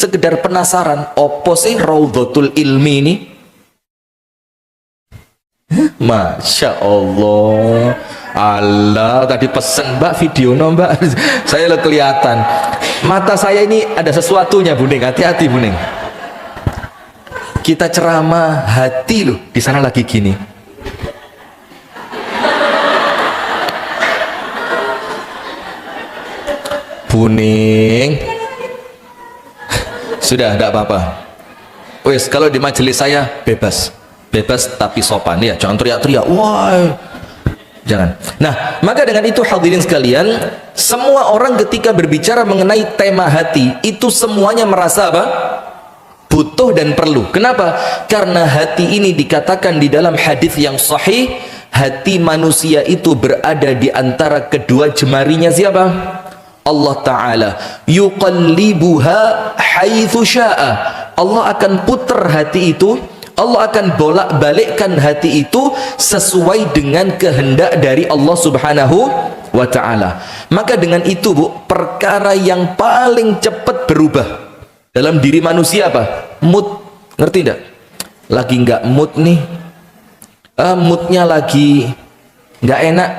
sekedar penasaran, opo sih Raudhatul Ilmi ini? Masya Allah. Allah, tadi pesen Mbak video no Mbak. Saya lo kelihatan. Mata saya ini ada sesuatunya Buning, hati-hati Buning. Kita ceramah hati loh, di sana lagi gini. Buning. Sudah, enggak apa-apa. Wes, kalau di majelis saya bebas. Bebas tapi sopan ya, jangan teriak-teriak. Wah. Jangan. Nah, maka dengan itu hadirin sekalian, semua orang ketika berbicara mengenai tema hati, itu semuanya merasa apa? Butuh dan perlu. Kenapa? Karena hati ini dikatakan di dalam hadis yang sahih, hati manusia itu berada di antara kedua jemarinya siapa? Allah Ta'ala. Yuqallibuha haitsu sya'a. Allah akan putar hati itu, Allah akan bolak-balikkan hati itu sesuai dengan kehendak dari Allah Subhanahu wa Ta'ala. Maka dengan itu Bu, perkara yang paling cepat berubah dalam diri manusia apa? Mood. Ngerti enggak? Lagi enggak mood nih, moodnya lagi enggak enak.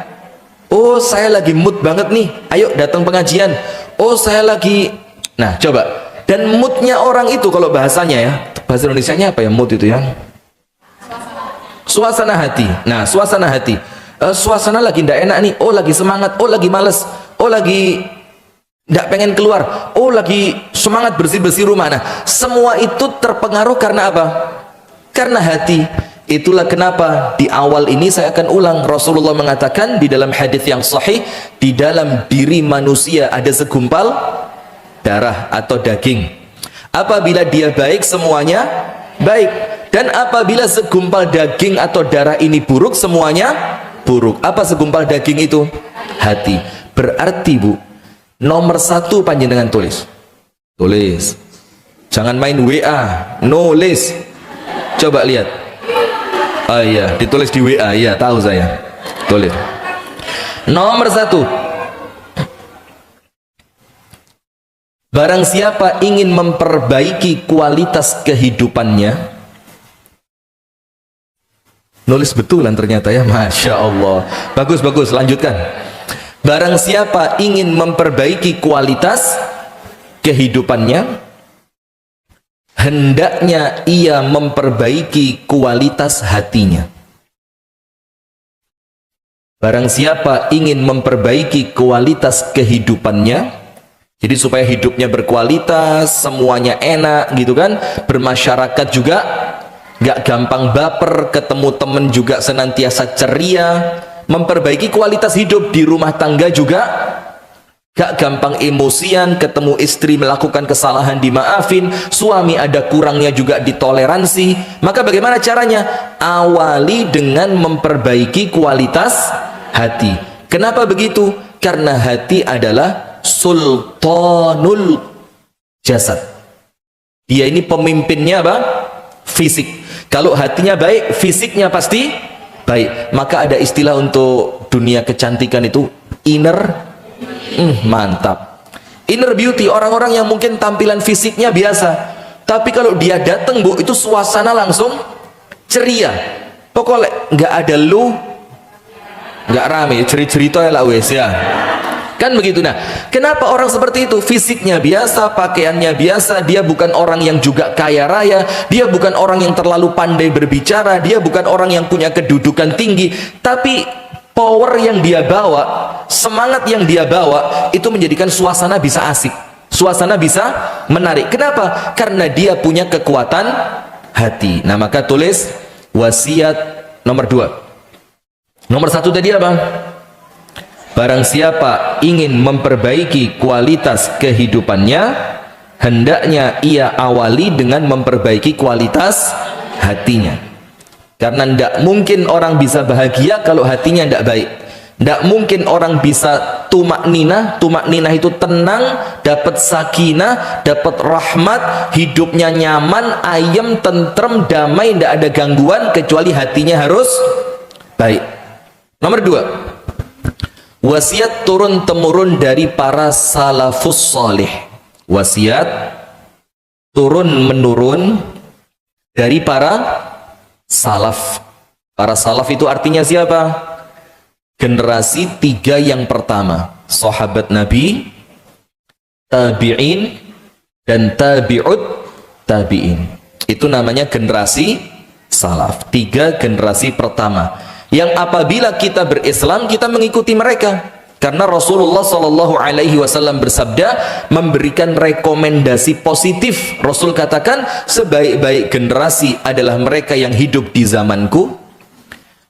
Oh, saya lagi mood banget nih, ayo datang pengajian. Oh, saya lagi, nah coba. Dan moodnya orang itu kalau bahasanya ya, bahasa Indonesianya apa ya mood itu ya? Suasana hati. Nah, suasana hati. Suasana lagi ndak enak nih. Oh, lagi semangat. Oh, lagi males. Oh, lagi ndak pengen keluar. Oh, lagi semangat bersih-bersih rumah. Nah, semua itu terpengaruh karena apa? Karena hati. Itulah kenapa di awal ini saya akan ulang, Rasulullah mengatakan di dalam hadis yang sahih, di dalam diri manusia ada segumpal darah atau daging. Apabila dia baik, semuanya baik. Dan apabila segumpal daging atau darah ini buruk, semuanya buruk. Apa segumpal daging itu? Hati. Berarti Bu, nomor satu panjenengan tulis. Tulis. Jangan main WA, nulis. Coba lihat. Oh iya, ditulis di WA, iya tahu saya. Tulis. Nomor satu. Barang siapa ingin memperbaiki kualitas kehidupannya, nulis betulan ternyata ya, Masya Allah. Bagus, lanjutkan. Barang siapa ingin memperbaiki kualitas kehidupannya, hendaknya ia memperbaiki kualitas hatinya. Barang siapa ingin memperbaiki kualitas kehidupannya, jadi supaya hidupnya berkualitas, semuanya enak gitu kan, bermasyarakat juga nggak gampang baper, ketemu temen juga senantiasa ceria, memperbaiki kualitas hidup di rumah tangga juga gak gampang emosian, ketemu istri melakukan kesalahan dimaafin, suami ada kurangnya juga ditoleransi. Maka bagaimana caranya? Awali dengan memperbaiki kualitas hati. Kenapa begitu? Karena hati adalah sultanul jasad. Dia ini pemimpinnya apa? Fisik. Kalau hatinya baik, fisiknya pasti baik. Maka ada istilah untuk dunia kecantikan itu inner. Mantap. Inner beauty, orang-orang yang mungkin tampilan fisiknya biasa, tapi kalau dia datang Bu, itu suasana langsung ceria. Pokoknya nggak ada lu, nggak rame, cerita ya lah wes ya. Kan begitu. Nah, kenapa orang seperti itu? Fisiknya biasa, pakaiannya biasa, dia bukan orang yang juga kaya raya, dia bukan orang yang terlalu pandai berbicara, dia bukan orang yang punya kedudukan tinggi, tapi power yang dia bawa, semangat yang dia bawa, itu menjadikan suasana bisa asik, suasana bisa menarik. Kenapa? Karena dia punya kekuatan hati. Nah, maka tulis wasiat nomor 2. Nomor 1 tadi apa? Barang siapa ingin memperbaiki kualitas kehidupannya, hendaknya ia awali dengan memperbaiki kualitas hatinya. Karena tidak mungkin orang bisa bahagia kalau hatinya tidak baik. Tidak mungkin orang bisa tumak ninah. Tumak ninah itu tenang, dapat sakinah, dapat rahmat, hidupnya nyaman, ayem, tentrem, damai, tidak ada gangguan, kecuali hatinya harus baik. Nomor 2, wasiat turun temurun dari para salafus salih. Wasiat turun-menurun dari para salaf. Para salaf itu artinya siapa? Generasi 3 yang pertama, sahabat Nabi, tabi'in, dan tabi'ut tabi'in. Itu namanya generasi salaf. 3 generasi pertama yang apabila kita berislam, kita mengikuti mereka. Karena Rasulullah SAW bersabda, memberikan rekomendasi positif. Rasul katakan, sebaik-baik generasi adalah mereka yang hidup di zamanku,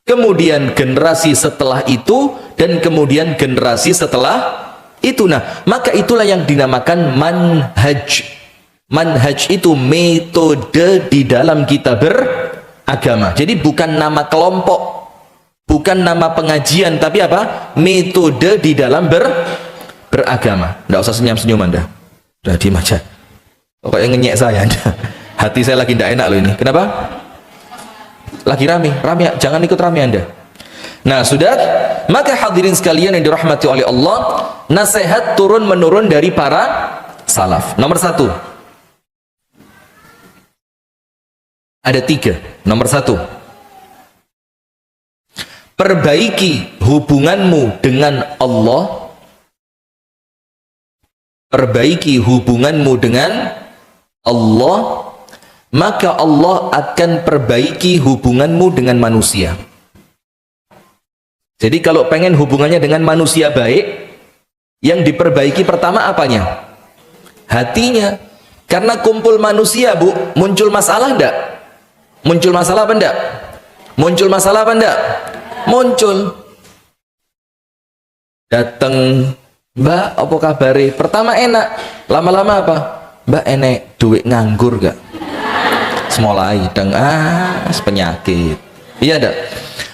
kemudian generasi setelah itu, dan kemudian generasi setelah itu. Nah, maka itulah yang dinamakan manhaj. Manhaj itu metode di dalam kita beragama. Jadi bukan nama kelompok, bukan nama pengajian, tapi apa? Metode di dalam beragama. Nggak usah senyum-senyum Anda. Udah diem aja. Pokoknya ngenyek saya Anda. Hati saya lagi tidak enak loh ini. Kenapa? Lagi rame. Jangan ikut rame Anda. Nah, sudah. Maka hadirin sekalian yang dirahmati oleh Allah, nasihat turun-menurun dari para salaf. Nomor 1. Ada 3. Nomor 1. Perbaiki hubunganmu dengan Allah. Perbaiki hubunganmu dengan Allah, maka Allah akan perbaiki hubunganmu dengan manusia. Jadi kalau pengen hubungannya dengan manusia baik, yang diperbaiki pertama apanya? Hatinya. Karena kumpul manusia, Bu, muncul masalah enggak? Muncul masalah apa enggak? Muncul masalah apa enggak? Muncul. Datang, Mbak, apa kabari? Pertama enak, lama-lama apa? Mbak, enek duit nganggur gak? Semolai dan penyakit. Iya enggak?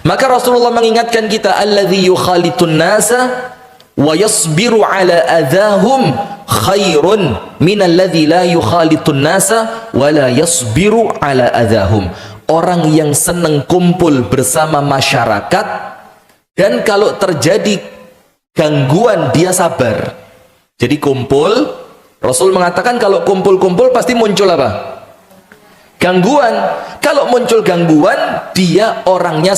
Maka Rasulullah mengingatkan kita, alladzi yukhalitun nasa wa yasbiru ala adahum khairun minalladzi la yukhalitun nasa wa la yasbiru ala adahum. Orang yang senang kumpul bersama masyarakat, dan kalau terjadi gangguan dia sabar. Jadi kumpul, Rasul mengatakan kalau kumpul-kumpul pasti muncul apa? Gangguan. Kalau muncul gangguan, dia orangnya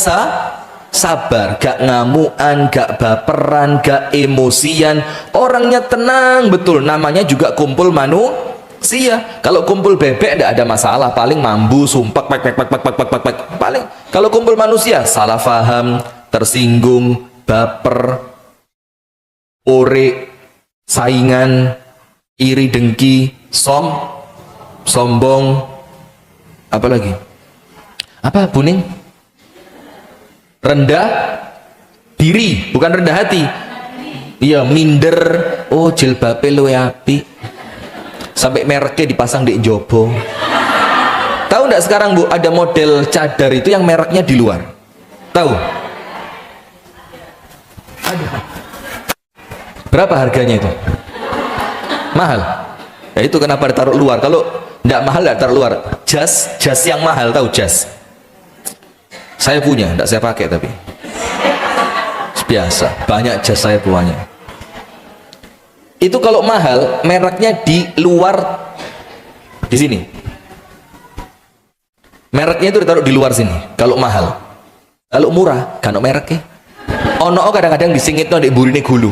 sabar, gak ngamuan, gak baperan, gak emosian, orangnya tenang betul. Namanya juga kumpul manusia. Kalau kumpul bebek tidak ada masalah, paling mambu, sumpek, paling. Kalau kumpul manusia, salah faham, tersinggung, baper, ore, saingan, iri dengki, sombong, apa lagi? Apa Buning? Rendah diri, bukan rendah hati. Iya, minder. Oh, jilbabe luwe apik. Sampai mereknya dipasang di jobo. Tahu enggak sekarang, Bu, ada model cadar itu yang mereknya di luar? Tahu? Ada. Berapa harganya itu? Mahal. Ya itu kenapa ditaruh luar. Kalau enggak mahal enggak taruh luar. Jas yang mahal, tahu jas? Saya punya, enggak saya pakai tapi. Biasa, banyak jas saya punya. Itu kalau mahal, mereknya di luar, di sini. Mereknya itu ditaruh di luar sini. Kalau mahal, kalau murah, kan mereknya. Ono kadang-kadang disingit no di burine gulu.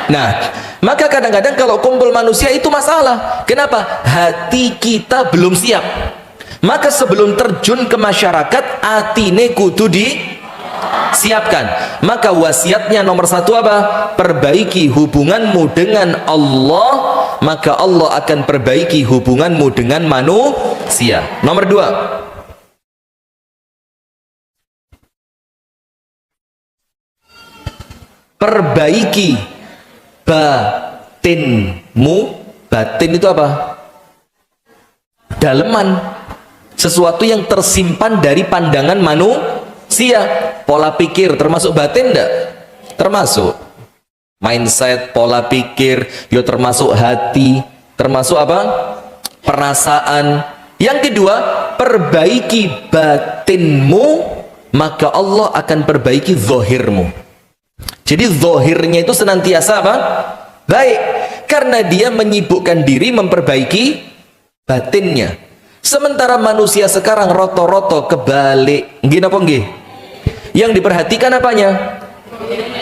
Nah, maka kadang-kadang kalau kumpul manusia itu masalah. Kenapa? Hati kita belum siap. Maka sebelum terjun ke masyarakat, atine kudu siapkan. Maka wasiatnya nomor 1 apa? Perbaiki hubunganmu dengan Allah, maka Allah akan perbaiki hubunganmu dengan manusia. Nomor 2, perbaiki batinmu. Batin itu apa? Daleman, sesuatu yang tersimpan dari pandangan manusia. Pola pikir termasuk batin enggak? Termasuk. Mindset, pola pikir, yo termasuk hati, termasuk apa? Perasaan. Yang kedua, perbaiki batinmu, maka Allah akan perbaiki zahirmu. Jadi zahirnya itu senantiasa apa? Baik, karena dia menyibukkan diri memperbaiki batinnya. Sementara manusia sekarang roto-roto kebalik. Nggih napa nggih? Yang diperhatikan apanya?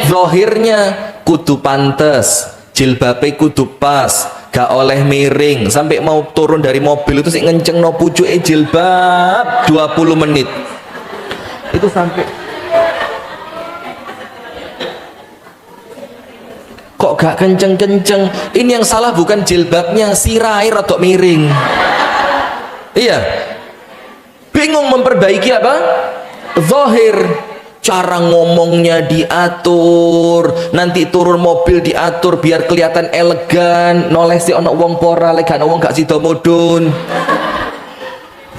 Zahirnya kudu pantes, jilbabe kudu pas, gak oleh miring, sampai mau turun dari mobil itu sih ngenceng no pucuke jilbab 20 menit. Itu sampai kok gak kenceng-kenceng. Ini yang salah bukan jilbabnya, sirai rodok miring. Iya, bingung memperbaiki apa? Zahir. Cara ngomongnya diatur, nanti turun mobil diatur biar kelihatan elegan, nolesi ono wong pora, legan wong gak sida mudun.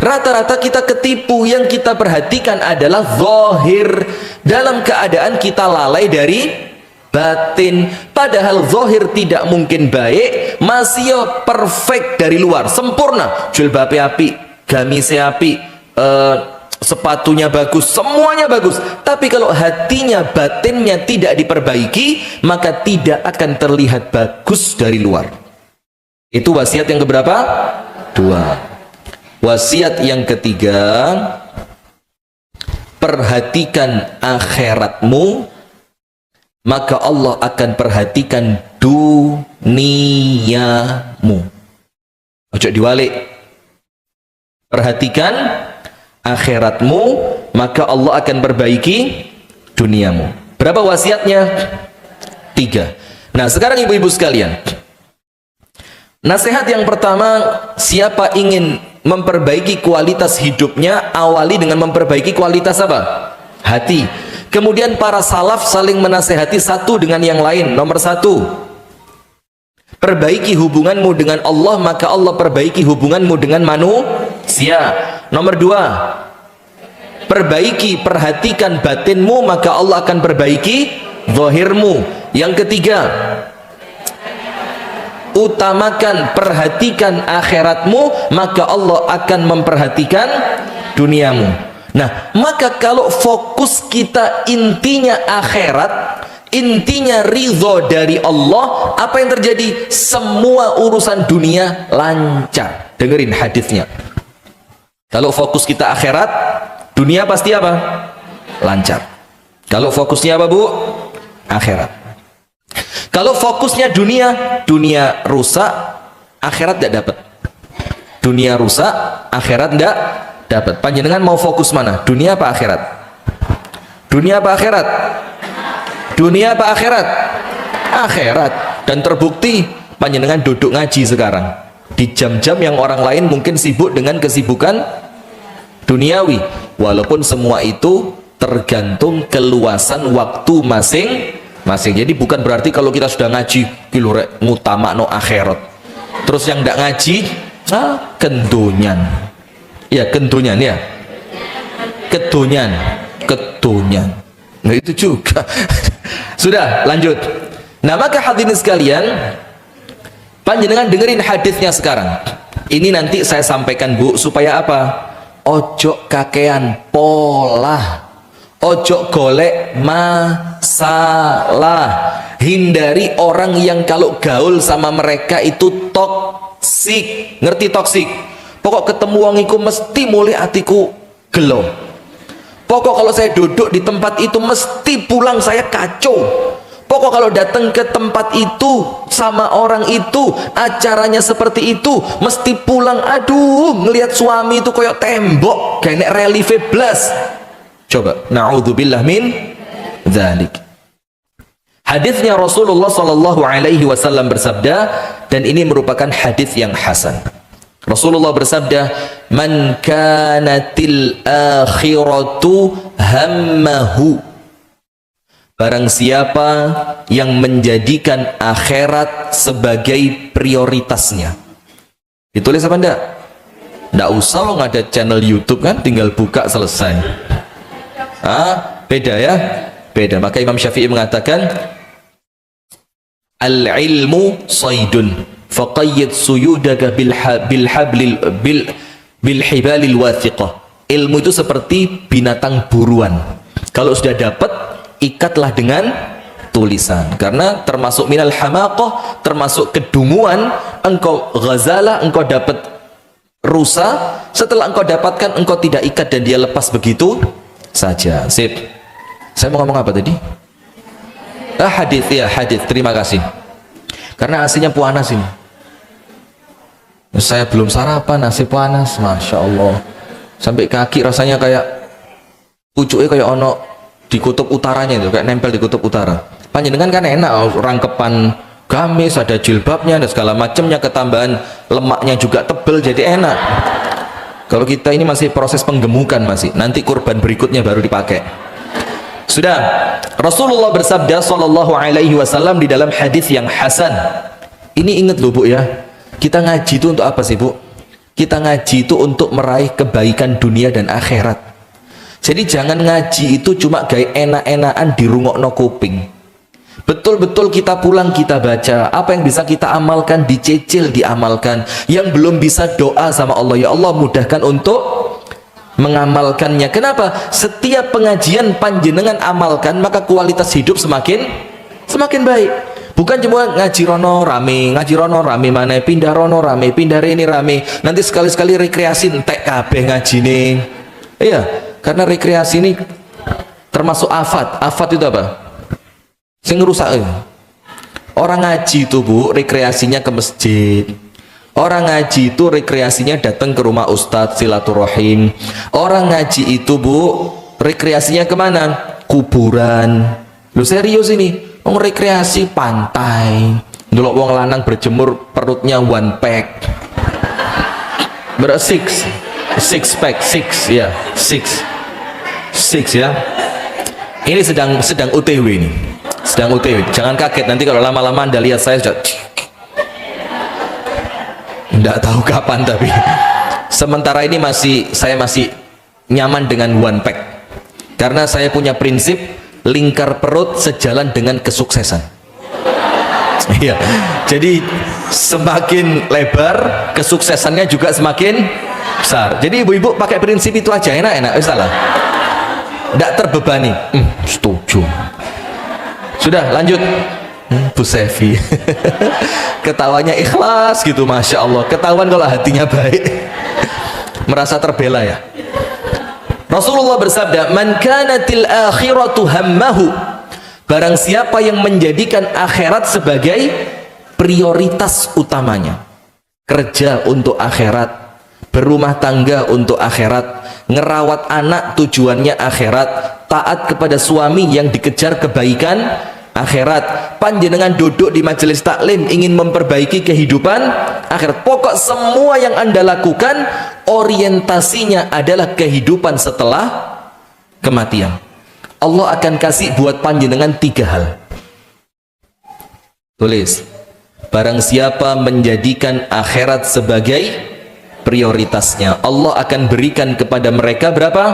Rata-rata kita ketipu. Yang kita perhatikan adalah zahir, dalam keadaan kita lalai dari batin. Padahal zahir tidak mungkin baik, masih perfect dari luar, sempurna, jilbab api, gamis api, sepatunya bagus, semuanya bagus, tapi kalau hatinya, batinnya tidak diperbaiki, maka tidak akan terlihat bagus dari luar. Itu wasiat yang keberapa? 2. Wasiat yang ketiga, perhatikan akhiratmu, maka Allah akan perhatikan duniamu. Ojo diwalik. Perhatikan akhiratmu, maka Allah akan perbaiki duniamu. Berapa wasiatnya? 3. Nah sekarang ibu-ibu sekalian, nasihat yang pertama, siapa ingin memperbaiki kualitas hidupnya, awali dengan memperbaiki kualitas apa? Hati. Kemudian para salaf saling menasehati satu dengan yang lain. Nomor 1, perbaiki hubunganmu dengan Allah, maka Allah perbaiki hubunganmu dengan manusia. Nomor 2, perbaiki, perhatikan batinmu, maka Allah akan perbaiki zahirmu. Yang ketiga, utamakan, perhatikan akhiratmu, maka Allah akan memperhatikan duniamu. Nah, maka kalau fokus kita intinya akhirat, intinya ridho dari Allah, apa yang terjadi? Semua urusan dunia lancar. Dengerin hadisnya. Kalau fokus kita akhirat, dunia pasti apa? Lancar. Kalau fokusnya apa, Bu? Akhirat. Kalau fokusnya dunia, dunia rusak, akhirat tidak dapat. Dunia rusak, akhirat tidak dapat. Panjenengan mau fokus mana? Dunia apa akhirat? Dunia apa akhirat? Dunia apa akhirat? Akhirat. Dan terbukti panjenengan duduk ngaji sekarang di jam-jam yang orang lain mungkin sibuk dengan kesibukan duniawi, walaupun semua itu tergantung keluasan waktu masing-masing. Jadi bukan berarti kalau kita sudah ngaji kilurek ngutama no akhirat, terus yang tidak ngaji kendonyan. Ya kendonyan, ya kedonyan, kedonyan. Nah itu juga. Sudah lanjut. Nah maka hadirin sekalian, panjenengan dengerin hadisnya sekarang. Ini nanti saya sampaikan, Bu, supaya apa? Ojo kakean pola, ojo golek masalah, hindari orang yang kalau gaul sama mereka itu toksik. Ngerti toksik? Pokok ketemu wong iku mesti mulai hatiku gelo. Pokok kalau saya duduk di tempat itu mesti pulang saya kacau. Pokok kalau datang ke tempat itu sama orang itu, acaranya seperti itu, mesti pulang aduh ngelihat suami itu koyok tembok kayak relief blas. Coba, na'udzubillah min dzalik. Hadisnya Rasulullah sallallahu alaihi wasallam bersabda, dan ini merupakan hadis yang hasan. Rasulullah bersabda, "Man kanatil akhiratu hammahu." Barang siapa yang menjadikan akhirat sebagai prioritasnya. Ditulis apa enggak? Enggak usah loh, nggak ada channel YouTube kan, tinggal buka selesai. Beda ya, beda. Maka Imam Syafi'i mengatakan, al-ilmu saydun faqayyid suyudaka bil hibalil wathiqah. Ilmu itu seperti binatang buruan. Kalau sudah dapat, ikatlah dengan tulisan, karena termasuk minal hamaqah, termasuk kedunguan, engkau ghazalah, engkau dapat rusa, setelah engkau dapatkan engkau tidak ikat dan dia lepas begitu saja. Sip. Saya mau ngomong apa tadi? Hadis, ya hadis. Terima kasih. Karena aslinya panas ini. Saya belum sarapan, nasi panas, masya Allah. Sampai kaki rasanya kayak pucuknya kayak ono di kutub utaranya itu, kayak nempel di kutub utara. Panjenengan kan enak, rangkepan gamis, ada jilbabnya dan segala macamnya, ketambahan lemaknya juga tebel, jadi enak. Kalau kita ini masih proses penggemukan, masih nanti kurban berikutnya baru dipakai. Sudah, Rasulullah bersabda sallallahu alaihi wasallam di dalam hadis yang hasan. Ini ingat loh Bu ya, kita ngaji itu untuk apa sih Bu? Kita ngaji itu untuk meraih kebaikan dunia dan akhirat. Jadi jangan ngaji itu cuma gaya enak-enakan di rungokno kuping. Betul-betul kita pulang kita baca, apa yang bisa kita amalkan dicicil diamalkan, yang belum bisa doa sama Allah, ya Allah mudahkan untuk mengamalkannya. Kenapa? Setiap pengajian panjenengan amalkan, maka kualitas hidup semakin baik. Bukan cuma ngaji rono rame, ngaji rono rame, mana pindah rono rame, pindah ini rame, nanti sekali-sekali rekreasi entek kabeh ngajine. Iya, karena rekreasi ini termasuk afat. Afat itu apa? Sing ngerusak. Orang ngaji itu Bu, rekreasinya ke masjid. Orang ngaji itu rekreasinya datang ke rumah ustadz silaturahim. Orang ngaji itu Bu, rekreasinya kemana? Kuburan. Lu serius ini? Wong rekreasi pantai. Ndelok wong lanang berjemur perutnya one pack. Six pack ya. Six ya. Ini sedang UTW ini. Sedang UTW. Jangan kaget nanti kalau lama-lama Anda lihat saya sudah tidak tahu kapan, tapi sementara ini saya masih nyaman dengan one pack karena saya punya prinsip lingkar perut sejalan dengan kesuksesan. Iya, jadi semakin lebar kesuksesannya juga semakin besar. Jadi ibu-ibu pakai prinsip itu aja, enak salah, tidak terbebani. Setuju. Sudah lanjut. Bu Sevi ketawanya ikhlas gitu, masya Allah, ketahuan kalau hatinya baik. Merasa terbela ya. Rasulullah bersabda, man kanatil akhiratu hammahu, barang siapa yang menjadikan akhirat sebagai prioritas utamanya, kerja untuk akhirat, berumah tangga untuk akhirat, ngerawat anak tujuannya akhirat, taat kepada suami yang dikejar kebaikan akhirat, panjenengan duduk di majelis taklim ingin memperbaiki kehidupan akhirat, pokok semua yang Anda lakukan orientasinya adalah kehidupan setelah kematian. Allah akan kasih buat panjenengan 3 hal. Tulis, barang siapa menjadikan akhirat sebagai prioritasnya, Allah akan berikan kepada mereka berapa?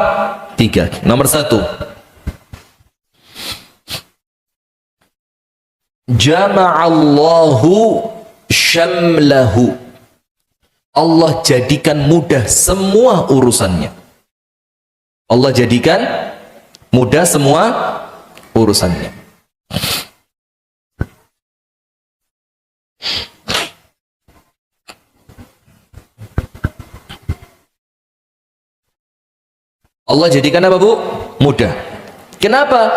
3. Nomor 1, jama'allahu syamlahu, Allah jadikan mudah semua urusannya. Allah jadikan mudah semua urusannya. Allah jadikan apa Bu? Mudah. Kenapa?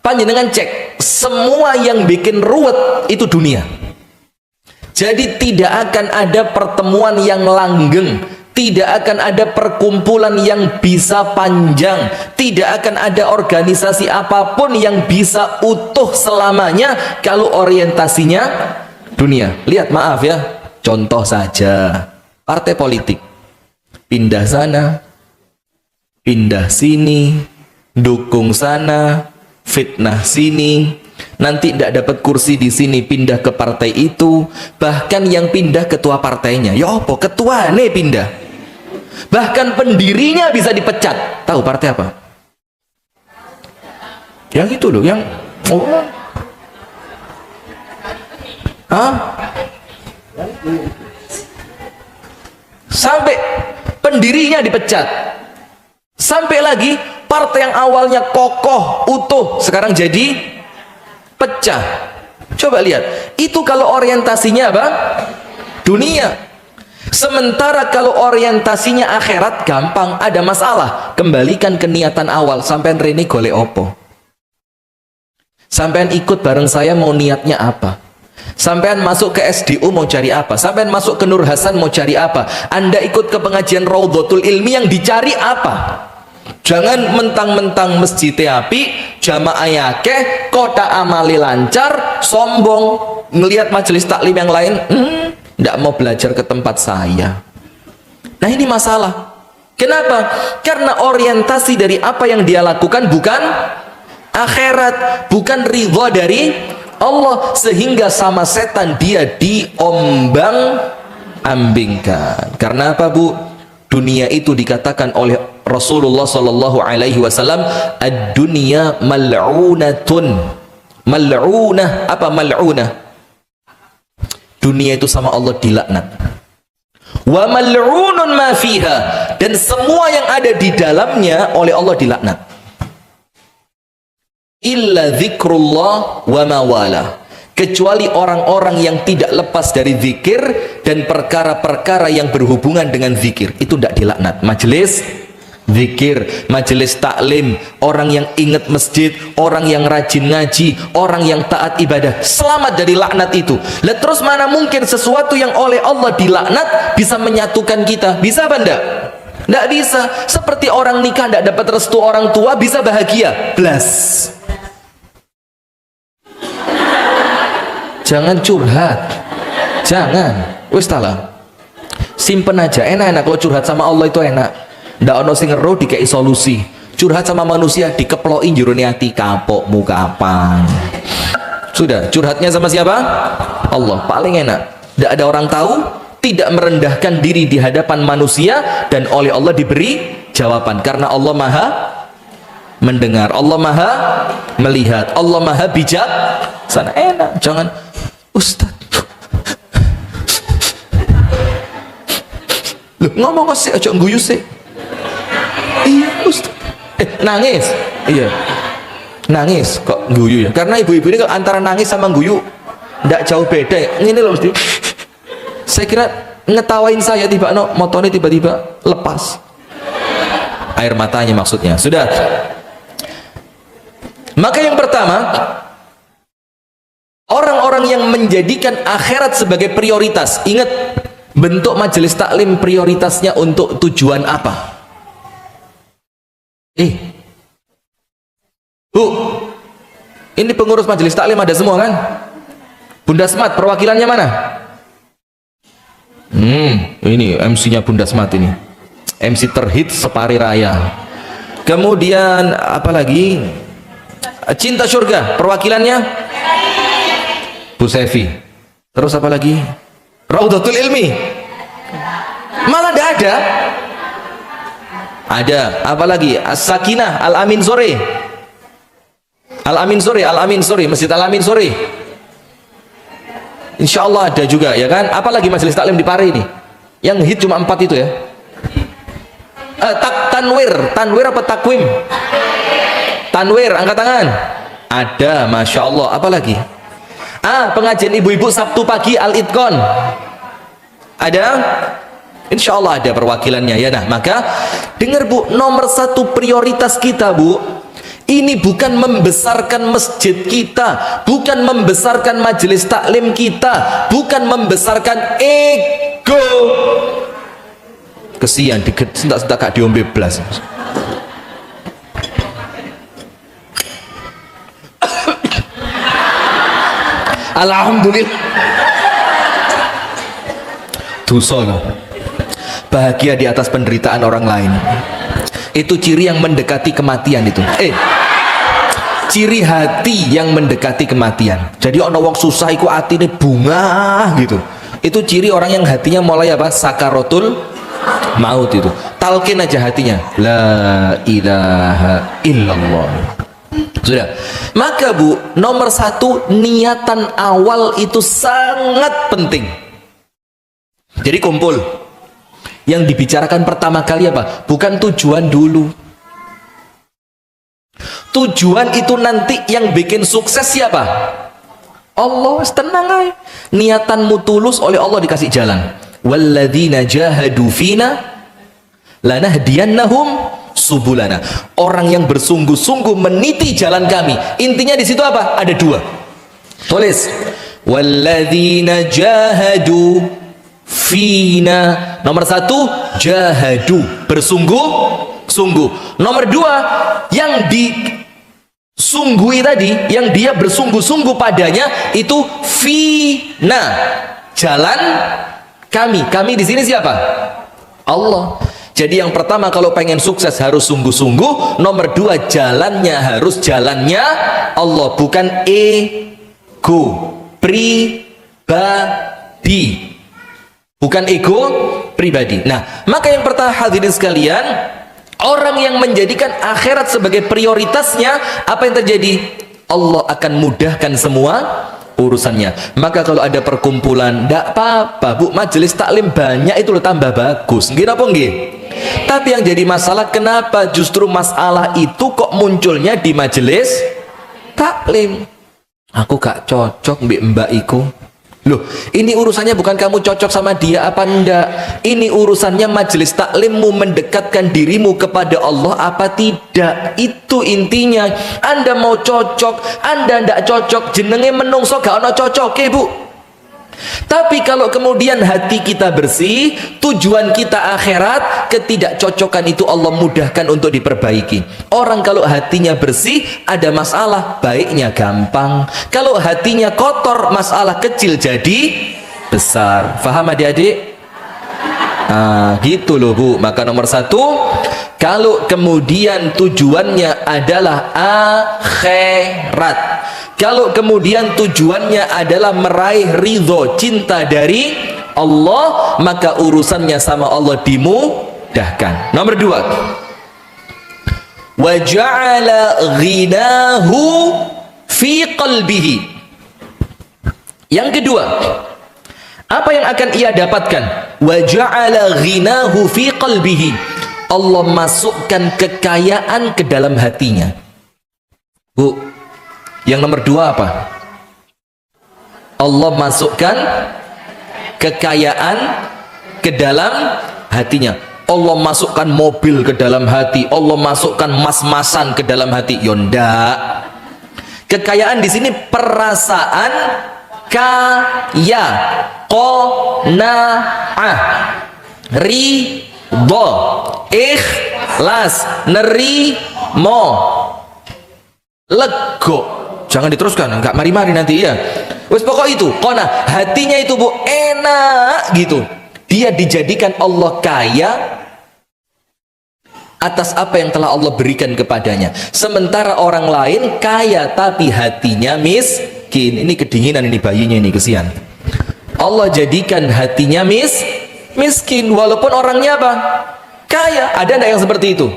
Panjenengan cek, semua yang bikin ruwet itu dunia. Jadi tidak akan ada pertemuan yang langgeng, tidak akan ada perkumpulan yang bisa panjang, tidak akan ada organisasi apapun yang bisa utuh selamanya kalau orientasinya dunia. Lihat, maaf ya, contoh saja, partai politik pindah sana, pindah sini, dukung sana, fitnah sini, nanti tidak dapat kursi di sini pindah ke partai itu, bahkan yang pindah ketua partainya, ya apa ketua nih pindah, bahkan pendirinya bisa dipecat. Tahu partai apa? Yang itu loh, yang sampai pendirinya dipecat, sampai lagi partai yang awalnya kokoh, utuh, sekarang jadi pecah. Coba lihat, itu kalau orientasinya apa? Dunia. Sementara kalau orientasinya akhirat, gampang. Ada masalah, kembalikan ke niatan awal. Sampean rene golek opo? Sampean ikut bareng saya mau niatnya apa? Sampean masuk ke SDU mau cari apa? Sampean masuk ke Nur Hasan mau cari apa? Anda ikut ke pengajian Raudhatul Ilmi yang dicari apa? Jangan mentang-mentang masjid api, jamaah yakeh, kota amali lancar, sombong, ngelihat majelis taklim yang lain, nggak mau belajar ke tempat saya. Nah ini masalah. Kenapa? Karena orientasi dari apa yang dia lakukan bukan akhirat, bukan ridha dari Allah, sehingga sama setan dia diombang-ambingkan. Karena apa, Bu? Dunia itu dikatakan oleh Rasulullah sallallahu alaihi wasallam, ad-dunya mal'unatun. Mal'unah, apa mal'unah? Dunia itu sama Allah dilaknat. Wa mal'unun ma fiha, dan semua yang ada di dalamnya oleh Allah dilaknat. Illa dzikrullah wa mawala, kecuali orang-orang yang tidak lepas dari zikir dan perkara-perkara yang berhubungan dengan zikir, itu tidak dilaknat. Majelis zikir, majelis taklim, orang yang ingat masjid, orang yang rajin ngaji, orang yang taat ibadah, selamat dari laknat itu. Lah terus mana mungkin sesuatu yang oleh Allah dilaknat bisa menyatukan kita? Bisa apa enggak? Enggak bisa. Seperti orang nikah enggak dapat restu orang tua bisa bahagia? Blas. Jangan curhat, jangan. Wis talah, simpen aja. Enak-enak kalau curhat sama Allah itu enak. Ndak ono sing ngeruh dikei solusi. Curhat sama manusia dikeploki jero ati, kapokmu kapan. Sudah, curhatnya sama siapa? Allah, paling enak. Ndak ada orang tahu, tidak merendahkan diri di hadapan manusia, dan oleh Allah diberi jawaban karena Allah Maha mendengar, Allah Maha melihat, Allah Maha bijak. Sana enak, jangan Ustaz. Loh, ngomong sih aja guyu sih. Iya, Ustaz. Nangis. Iya. Nangis kok guyu ya? Karena ibu-ibu ini antara nangis sama guyu ndak jauh beda. Ini loh, Ustaz. Saya kira ngetawain saya tiba motornya tiba-tiba lepas. Air matanya maksudnya. Sudah. Maka yang pertama, orang-orang yang menjadikan akhirat sebagai prioritas. Ingat, bentuk majelis taklim prioritasnya untuk tujuan apa? Bu, ini pengurus majelis taklim ada semua kan? Bunda Smart, perwakilannya mana? Ini MC-nya Bunda Smart ini. MC terhit separi raya. Kemudian apa lagi? Cinta Surga, perwakilannya Bu Sevi. Terus apa lagi? Raudhatul Ilmi. Malah tidak ada. Ada apa lagi? As-Sakinah, Al-Amin Sore. Al-Amin Sore, Al-Amin Sore, Masjid Al-Amin Sore. Insya Allah ada juga, ya kan? Apalagi majelis taklim di Pare ini? Yang hit cuma 4 itu ya. Tanwir apa takwim? Tanwir, angkat tangan. Ada, Masya Allah. Apalagi? Pengajian ibu-ibu Sabtu pagi Al-Itqon. Ada? Insya Allah ada perwakilannya ya. Nah, maka dengar Bu, nomor 1 prioritas kita, Bu, ini bukan membesarkan masjid kita, bukan membesarkan majelis taklim kita, bukan membesarkan ego. Kesian sentak-sentak gak diombe blas. Alhamdulillah. Dosa loh. Bahagia di atas penderitaan orang lain. Itu ciri yang mendekati kematian itu. Ciri hati yang mendekati kematian. Jadi ono wong susah iku atine bunga gitu. Itu ciri orang yang hatinya mulai apa? Sakaratul maut itu. Talqin aja hatinya. La ilaha illallah. Sudah. Maka Bu, nomor 1 niatan awal itu sangat penting. Jadi kumpul. Yang dibicarakan pertama kali apa? Bukan tujuan dulu. Tujuan itu nanti yang bikin sukses siapa? Allah. Tenang aja. Niatanmu tulus oleh Allah dikasih jalan. walladzina jahadu fina lanahdiyannahum subulana. Orang yang bersungguh-sungguh meniti jalan kami. Intinya di situ apa? Ada dua. Tulis, walladzina jahadu fina. Nomor satu, jahadu, bersungguh-sungguh. Nomor dua, yang disunggui tadi, yang dia bersungguh-sungguh padanya itu fina, jalan kami. Kami di sini siapa? Allah. Jadi yang pertama kalau pengen sukses harus sungguh-sungguh. Nomor dua, jalannya harus jalannya Allah, bukan ego pribadi. Bukan ego pribadi. Nah, maka yang pertama hadirin sekalian, orang yang menjadikan akhirat sebagai prioritasnya, apa yang terjadi? Allah akan mudahkan semua urusannya. Maka kalau ada perkumpulan, tidak apa-apa bu, majelis taklim banyak itu loh, tambah bagus. Nggih apa nggih? Tapi yang jadi masalah, kenapa justru masalah itu kok munculnya di majelis taklim? Aku gak cocok mbak iku. Loh, ini urusannya bukan kamu cocok sama dia apa enggak. Ini urusannya majelis taklimmu mendekatkan dirimu kepada Allah apa tidak. Itu intinya. Anda mau cocok, Anda enggak cocok, jenenge menungso gak ono cocok, Bu. Tapi kalau kemudian hati kita bersih, tujuan kita akhirat, ketidakcocokan itu Allah mudahkan untuk diperbaiki. Orang kalau hatinya bersih, ada masalah, baiknya gampang. Kalau hatinya kotor, masalah kecil jadi besar. Faham adik-adik? Gitu loh Bu. Maka nomor satu, kalau kemudian tujuannya adalah akhirat, kalau kemudian tujuannya adalah meraih ridho, cinta dari Allah, maka urusannya sama Allah dimudahkan. Nomor dua, wa ja'ala ghinahu fi qalbihi. Yang kedua, apa yang akan ia dapatkan? Wa ja'ala ghinahu fi qalbihi. Allah masukkan kekayaan ke dalam hatinya. Bu, yang nomor dua apa? Allah masukkan kekayaan ke dalam hatinya. Allah masukkan mobil ke dalam hati, Allah masukkan mas-masan ke dalam hati. Yonda. Kekayaan di sini perasaan kaya, qanaah, ridho, ikhlas, nerimo, lego. Jangan diteruskan, enggak mari-mari nanti ya. Wes pokok itu, qana, hatinya itu Bu enak gitu. Dia dijadikan Allah kaya atas apa yang telah Allah berikan kepadanya. Sementara orang lain kaya tapi hatinya miskin. Ini kedinginan ini bayinya ini, kesian. Allah jadikan hatinya miskin walaupun orangnya apa? Kaya. Ada enggak yang seperti itu?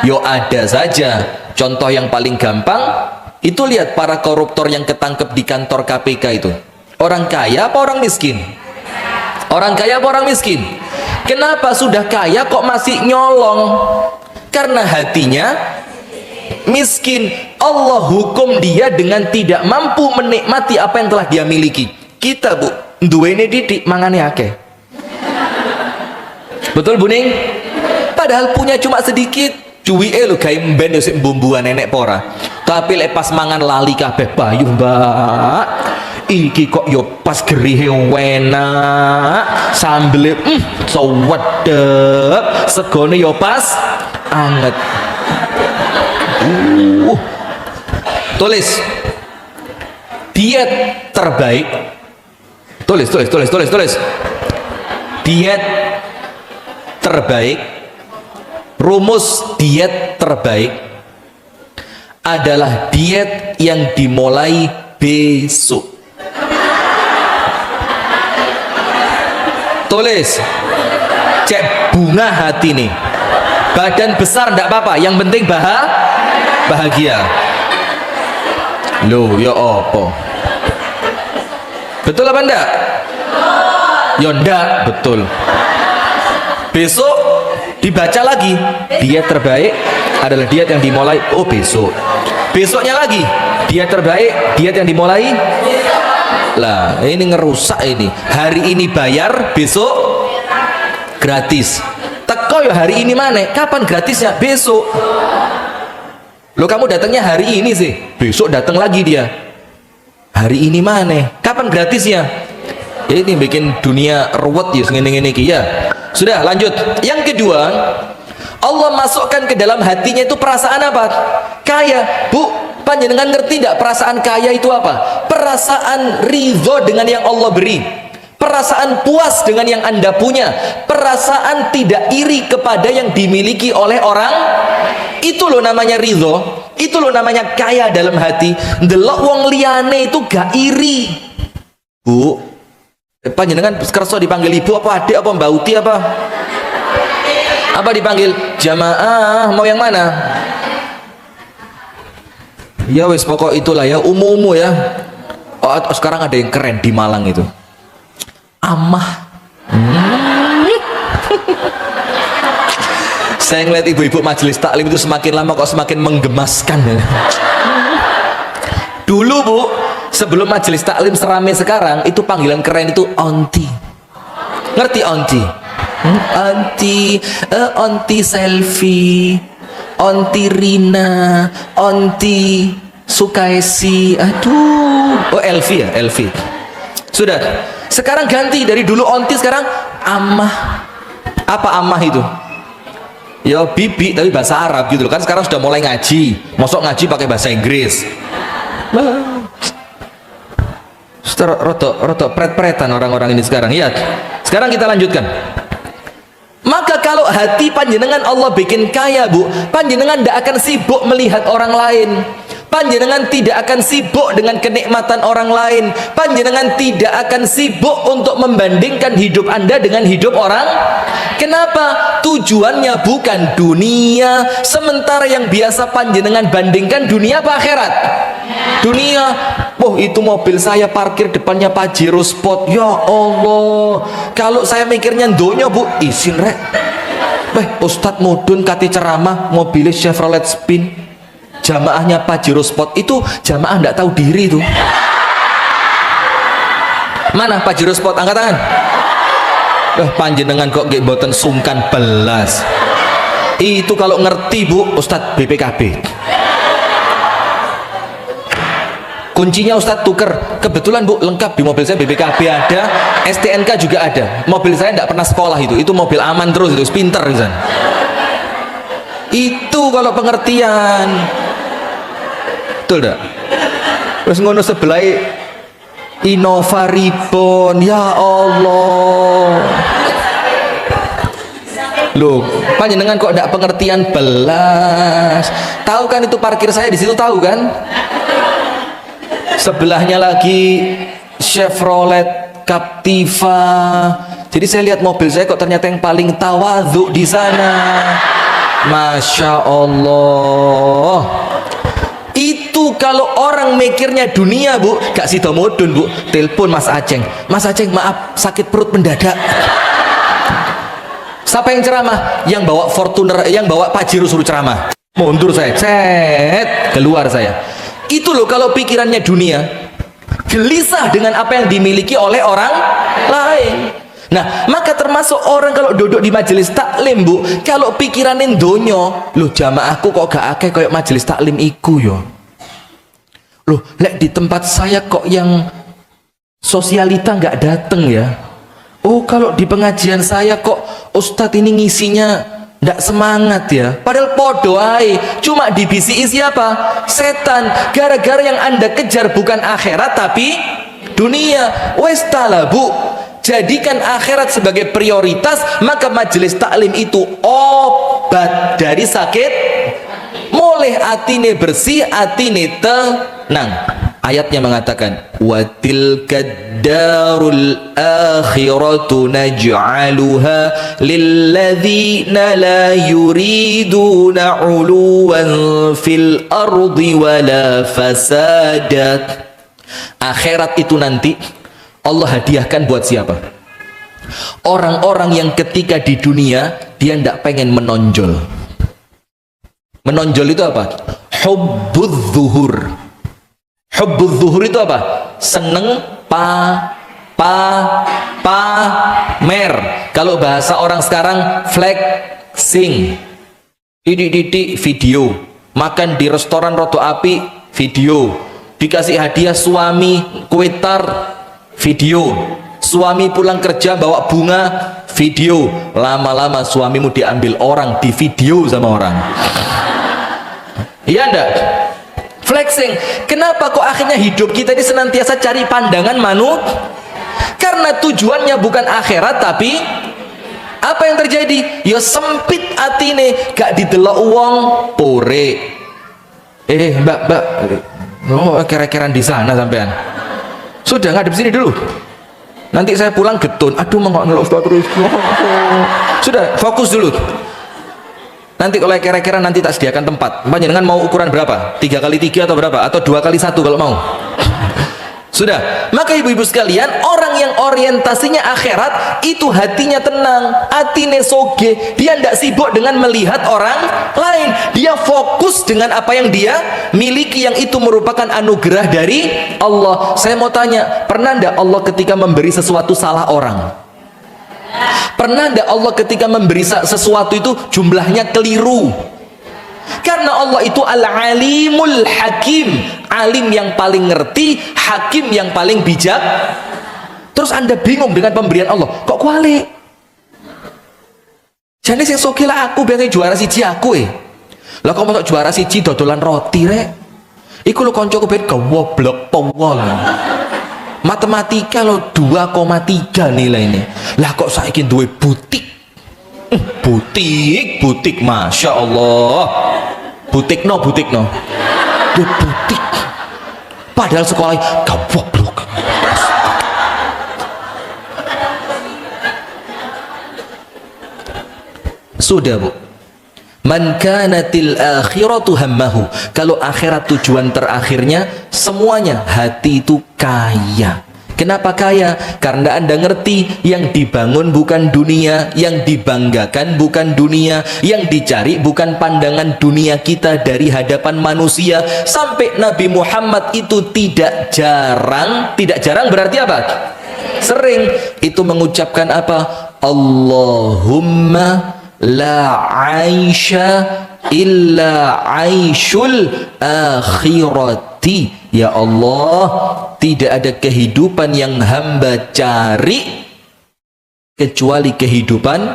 Yo ada saja. Contoh yang paling gampang itu, lihat para koruptor yang ketangkep di kantor KPK itu. Orang kaya apa orang miskin? Orang kaya apa orang miskin? Kenapa sudah kaya kok masih nyolong? Karena hatinya miskin. Allah hukum dia dengan tidak mampu menikmati apa yang telah dia miliki. Kita Bu, duwene didik mangane akeh. Betul Bu Ning? Padahal punya cuma sedikit. Cuwike lho gawe mben yo sik mbumbuan nenek pora. Tapi lek pas mangan lali kabeh bayu, Mbak. Iki kok yo pas gerihe enak, sambele sewedep, segone yo pas anget. Tulis. Diet terbaik. Tulis. Diet terbaik. Rumus diet terbaik adalah diet yang dimulai besok. Tulis, cek bunga hati nih. Badan besar enggak apa-apa, yang penting bahagia. Loh, ya apa? Betul apa enggak? Ya enggak, betul. Besok dibaca lagi, diet terbaik adalah diet yang dimulai besok. Besoknya lagi, diet terbaik, diet yang dimulai. Lah, ini ngerusak ini. Hari ini bayar, besok gratis. Teko ya hari ini mana? Kapan gratisnya? Besok. Lo kamu datangnya hari ini sih, besok datang lagi dia. Hari ini mana? Kapan gratisnya? Ya ini bikin dunia ruwet ya, ngene-ngene iki ya. Sudah lanjut. Yang kedua, Allah masukkan ke dalam hatinya itu perasaan apa? Kaya. Bu, panjenengan ngerti tidak perasaan kaya itu apa? Perasaan ridho dengan yang Allah beri, perasaan puas dengan yang Anda punya, perasaan tidak iri kepada yang dimiliki oleh orang. Itu loh namanya ridho, itu loh namanya kaya dalam hati. Ndelok wong liyane itu gak iri. Bu, panjenengan kerso dipanggil ibu apa adik apa mbak Uti apa? Apa dipanggil? Jamaah, mau yang mana? Ya wes pokok itulah ya, umum ya. Oh, sekarang ada yang keren di Malang itu. Amah. Saya ngeliat ibu-ibu majelis taklim itu semakin lama kok semakin menggemaskan ya. Dulu Bu, sebelum majelis taklim seramai sekarang, itu panggilan keren itu onti. Ngerti onti? Onti, onti selfie, onti Rina, onti Sukaisi, aduh. Oh Elvi ya, Elvi. Sudah. Sekarang ganti, dari dulu onti sekarang amah. Apa amah itu? Ya bibi tapi bahasa Arab gitu loh, kan sekarang sudah mulai ngaji, mosok ngaji pakai bahasa Inggris. Rotok pret-pretan orang-orang ini sekarang. Ya, sekarang kita lanjutkan. Maka kalau hati panjenengan Allah bikin kaya Bu, panjenengan tidak akan sibuk melihat orang lain, panjenengan tidak akan sibuk dengan kenikmatan orang lain, panjenengan tidak akan sibuk untuk membandingkan hidup Anda dengan hidup orang. Kenapa? Tujuannya bukan dunia. Sementara yang biasa panjenengan bandingkan dunia apa akhirat? Dunia. Oh itu mobil saya parkir depannya Pajero Sport. Ya Allah, kalau saya mikirnya donya Bu, isin rek. Ustadz Mudun kati ceramah mobilnya Chevrolet Spin, jamaahnya Pajero Sport. Itu jamaah ndak tahu diri itu. Mana Pajero Sport? Angkat tangan. Panjenengan kok nggih mboten sungkan belas. Itu kalau ngerti Bu, Ustadz BPKB. Kuncinya Ustadz tuker. Kebetulan Bu, lengkap di mobil saya, BPKB ada, STNK juga ada. Mobil saya tidak pernah sekolah itu mobil aman terus, itu pinter kan. Itu kalau pengertian. Betul enggak? Terus ngono sebelah Innova Ribbon, ya Allah. Loh, panjenengan kok tidak pengertian belas? Tahu kan itu parkir saya di situ, tahu kan? Sebelahnya lagi Chevrolet Captiva. Jadi saya lihat mobil saya kok ternyata yang paling tawadhu di sana. Masya Allah. Itu kalau orang mikirnya dunia Bu, gak sida mudun Bu, telepon Mas Aceng. Mas Aceng maaf sakit perut mendadak. Siapa yang ceramah? Yang bawa Fortuner, yang bawa Pajero suruh ceramah. Mundur saya, cet, keluar saya. Itu loh kalau pikirannya dunia, gelisah dengan apa yang dimiliki oleh orang lain. Nah, maka termasuk orang kalau duduk di majelis taklim Bu, kalau pikiranin donyo, loh jamaahku kok gak akeh kayak majelis taklim iku yo. Loh, lek di tempat saya kok yang sosialita nggak dateng ya. Oh, kalau di pengajian saya kok Ustadz ini ngisinya ndak semangat ya. Padahal podo ae, cuma dibisiki siapa? Setan. Gara-gara yang Anda kejar bukan akhirat tapi dunia. Wes tala Bu, jadikan akhirat sebagai prioritas, maka majelis taklim itu obat dari sakit. Mulai atine bersih, atine tenang. Ayatnya mengatakan, wa tilkad darul akhiratu naj'aluha lilladzina la yuriduna 'uluwan fil ardi wala fasadat. Akhirat itu nanti Allah hadiahkan buat siapa? Orang-orang yang ketika di dunia dia tidak pengen menonjol. Menonjol itu apa? Hubbudz zuhur. Hubbudz zuhur itu apa? Seneng pamer. Kalau bahasa orang sekarang, flexing. Titik-titik video. Makan di restoran roto api, video. Dikasih hadiah suami, kue tar, video. Suami pulang kerja bawa bunga, video. Lama-lama suamimu diambil orang, di video sama orang. Iya enggak? Flexing. Kenapa kok akhirnya hidup kita ini senantiasa cari pandangan karena tujuannya bukan akhirat, tapi apa yang terjadi? Ya sempit atine, gak didelok uang pore. Mbak, oh kira-kira di sana sampean. Sudah ngadep sini dulu. Nanti saya pulang getun. Aduh, mau ngelok terus. Sudah, fokus dulu. Nanti kalau kira-kira nanti tak sediakan tempat. Panjenengan mau ukuran berapa? 3x3 atau berapa? Atau 2x1 kalau mau? Sudah. Maka ibu-ibu sekalian, orang yang orientasinya akhirat itu hatinya tenang, atine soge. Dia tidak sibuk dengan melihat orang lain. Dia fokus dengan apa yang dia miliki, yang itu merupakan anugerah dari Allah. Saya mau tanya, pernah tidak Allah ketika memberi sesuatu salah orang? Pernah tidak Allah ketika memberi sesuatu itu jumlahnya keliru? Karena Allah itu al-alimul hakim, alim yang paling ngerti, hakim yang paling bijak. Terus anda bingung dengan pemberian Allah, kok kuali? Jadi yang sokila aku biasanya juara siji aku lah kok masuk juara siji dodolan roti rek? Iku lo koncoku ben goblok powol. Matematika lo 2,3 nilainya. Lah kok saiki duwe butik? Butik, masya Allah. Butik no. Duwe butik. Padahal sekolah goblok. Sudah bu. Man kanatil akhiratu hammahu. Kalau akhirat tujuan terakhirnya, semuanya hati itu kaya. Kenapa kaya? Karena anda ngerti yang dibangun bukan dunia, yang dibanggakan bukan dunia, yang dicari bukan pandangan dunia kita dari hadapan manusia. Sampai Nabi Muhammad itu tidak jarang berarti apa? Sering itu mengucapkan apa? Allahumma la aisha illa aishul akhirati. Ya Allah, tidak ada kehidupan yang hamba cari kecuali kehidupan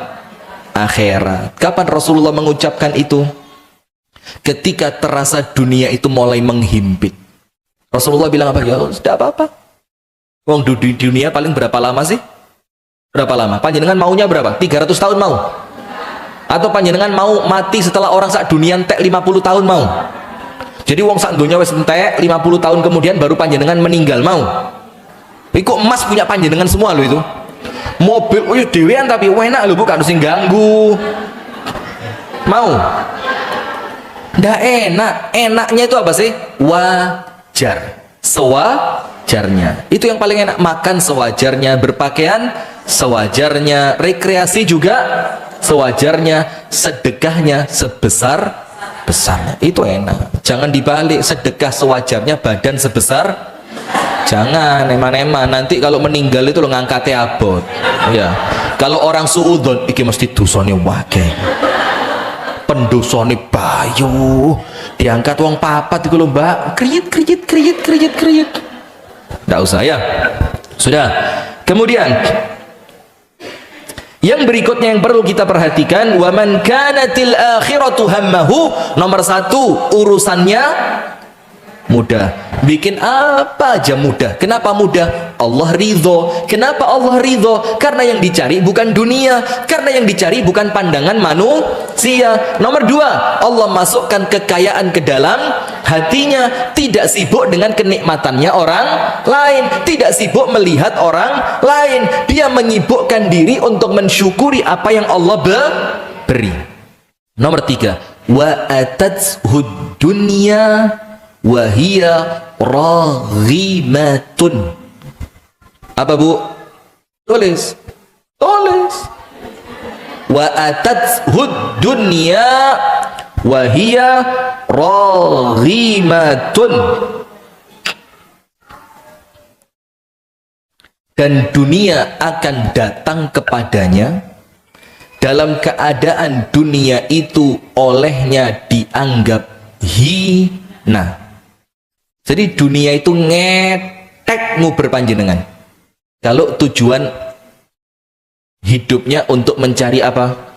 akhirat. Kapan Rasulullah mengucapkan itu? Ketika terasa dunia itu mulai menghimpit. Rasulullah bilang apa? Ya sudah apa-apa. Wong di dunia paling berapa lama sih? Berapa lama? Panjenengan maunya berapa? 300 tahun mau? Atau panjenengan mau mati setelah orang sak dunia entek 50 tahun mau? Jadi wong sak dunia wis entek 50 tahun kemudian baru panjenengan meninggal mau? Iku emas punya panjenengan semua loh itu. Mobil dewean tapi enak loh, bukan harus ganggu. Mau? Ndak enak. Enaknya itu apa sih? Wajar. Sewajarnya. Itu yang paling enak. Makan sewajarnya, berpakaian sewajarnya, rekreasi juga sewajarnya, sedekahnya sebesar-besarnya. Itu enak. Jangan dibalik, sedekah sewajarnya, badan sebesar. Jangan eman-eman, nanti kalau meninggal itu lo ngangkatnya abot. Ya. Kalau orang suudon iki mesti dosane wake. Pendosane bayu. Diangkat wong papat iku lho, Mbak. Kriyit. Enggak usah ya. Sudah. Kemudian yang berikutnya yang perlu kita perhatikan, wa man kanatil akhiratu hammahu, nomor 1 urusannya mudah. Bikin apa aja mudah. Kenapa mudah? Allah ridho. Kenapa Allah ridho? Karena yang dicari bukan dunia, karena yang dicari bukan pandangan manusia. Nomor 2, Allah masukkan kekayaan ke dalam hatinya, tidak sibuk dengan kenikmatannya orang lain, tidak sibuk melihat orang lain. Dia menyibukkan diri untuk mensyukuri apa yang Allah beri. Nomor 3, wa atathud dunya wa hiya raghimatun. Apa bu? Tulis. Wa atathud dunya wa hiya raghimatun. Dan dunia akan datang kepadanya dalam keadaan dunia itu olehnya dianggap hina. Jadi dunia itu ngetek nguber panjenengan kalau tujuan hidupnya untuk mencari apa?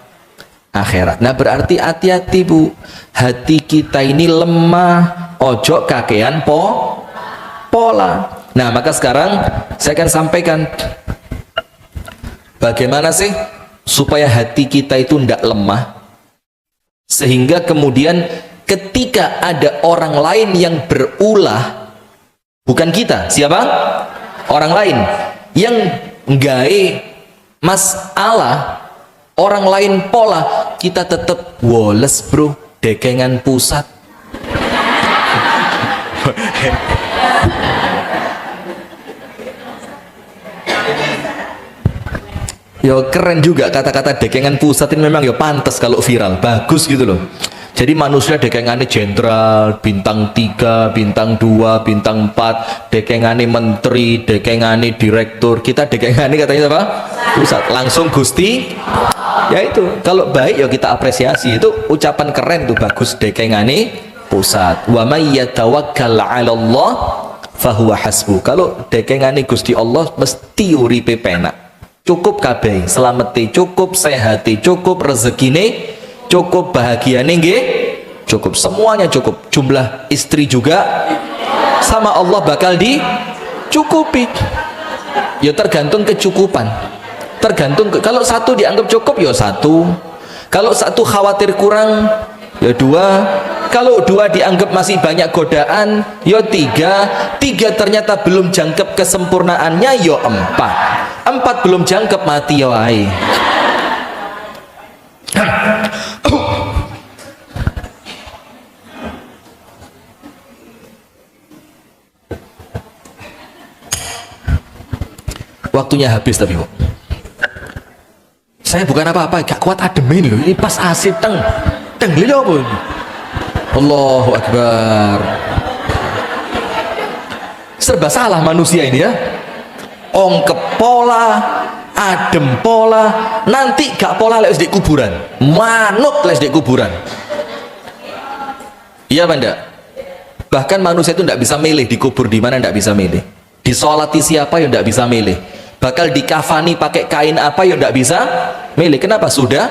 Akhirat. Nah berarti hati-hati Bu, hati kita ini lemah, ojo kakean pola. Nah maka sekarang saya akan sampaikan bagaimana sih supaya hati kita itu tidak lemah, sehingga kemudian ketika ada orang lain yang berulah, bukan kita, siapa? Orang lain yang nggae masalah, orang lain pola, kita tetap woles bro, dekengan pusat. Yo keren juga kata-kata dekengan pusat ini, memang yo pantas kalau viral, bagus gitu loh. Jadi manusia dekengannya jenderal, bintang 3, bintang 2, bintang 4, dekengannya menteri, dekengannya direktur. Kita dekengannya katanya apa? Pusat. Langsung Gusti. Ya itu, kalau baik ya kita apresiasi, itu ucapan keren tuh, bagus dekengannya pusat. Wa may yatawakkal 'ala Allah fahuwa hasbuh. Kalau dekengannya Gusti Allah mesti uripe penak. Cukup kabeh, selameti cukup, sehati cukup, rezekine cukup, bahagiane nggih cukup, semuanya cukup. Jumlah istri juga sama Allah bakal dicukupi. Ya tergantung kecukupan. Tergantung kalau satu dianggap cukup ya satu. Kalau satu khawatir kurang ya dua. Kalau dua dianggap masih banyak godaan ya tiga. Tiga ternyata belum jangkep kesempurnaannya ya empat. Empat belum jangkep mati ya wae. Waktunya habis tapi Bu, saya bukan apa-apa, gak kuat ademin loh, ini pas asik teng lho apa ini? Allahu Akbar. Serba salah manusia ini ya, ongkep pola, adem pola, nanti gak pola lek di kuburan, manut lek di kuburan. Iya apa enggak? Bahkan manusia itu tidak bisa milih dikubur di mana, tidak bisa milih. Disolati siapa ya tidak bisa milih. Bakal dikafani pakai kain apa ya tidak bisa milih. Kenapa? Sudah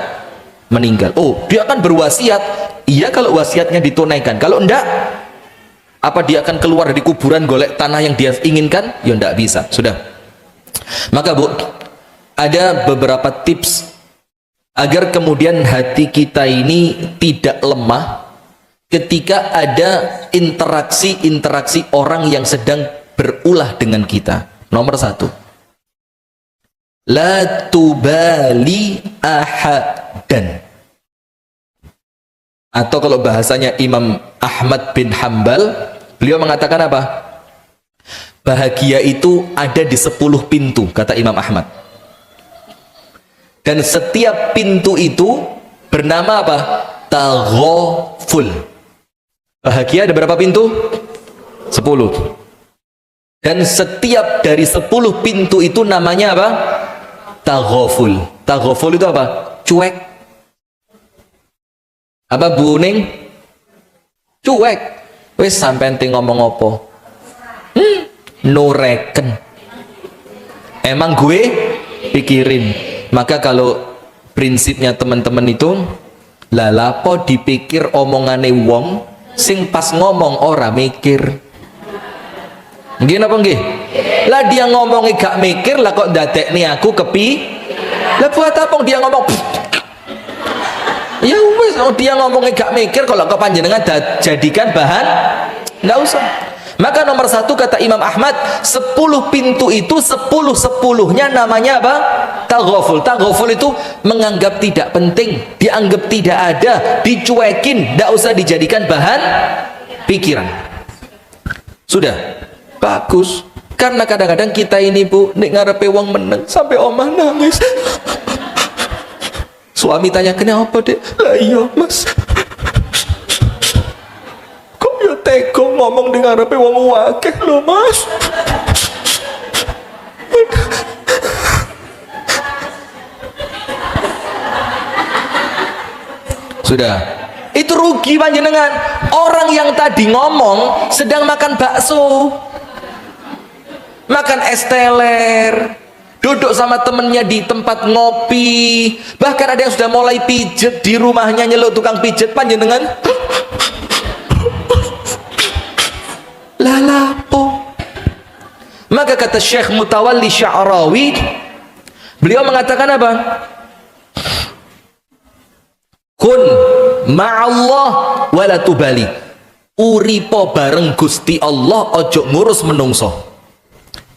meninggal. Oh, dia akan berwasiat. Iya kalau wasiatnya ditunaikan. Kalau enggak, apa dia akan keluar dari kuburan golek tanah yang dia inginkan? Ya tidak bisa. Sudah. Maka Bu, ada beberapa tips agar kemudian hati kita ini tidak lemah ketika ada interaksi orang yang sedang berulah dengan kita. Nomor satu, la tubali ahadan, atau kalau bahasanya Imam Ahmad bin Hambal, beliau mengatakan apa? Bahagia itu ada di 10 pintu, kata Imam Ahmad, dan setiap pintu itu bernama apa? Taghaful. Bahagia ada berapa pintu? 10. Dan setiap dari 10 pintu itu namanya apa? Taghaful. Taghaful itu apa? Cuek. Apa Bu Ning? Cuek. Wes sampean ting ngomong apa? No reken. Emang gue pikirin. Maka kalau prinsipnya teman-teman itu, lalapo dipikir omongane wong sing pas ngomong ora mikir. Nggih napa nggih? Lah dia ngomongnya gak mikir, lah kok ndadekne aku kepi? Lah buat apa dia ngomong? Ya wis, dia ngomongnya gak mikir, kalau kok panjenengan jadikan bahan, nggak usah. Maka nomor satu kata Imam Ahmad, 10 pintu itu 10-10-nya namanya apa? Taghaful. Taghaful itu menganggap tidak penting, dianggap tidak ada, dicuekin, tidak usah dijadikan bahan pikiran. Sudah bagus. Karena kadang-kadang kita ini Bu, nek ngarepe wong meneng sampai omah nangis. Suami tanya, kenapa Dek? Lah iya Mas, kok ya tega ngomong dengan ngarepe wong wakeh lho Mas. Sudah. Itu rugi panjenengan. Orang yang tadi ngomong sedang makan bakso, makan es teler, duduk sama temennya di tempat ngopi, bahkan ada yang sudah mulai pijet di rumahnya, nyeluk tukang pijet, panjenengan lalapo. Maka kata Syekh Mutawalli Sya'rawi, beliau mengatakan apa? Kun ma'allah wala tubali, uripo bareng Gusti Allah, ojo ngurus menungso.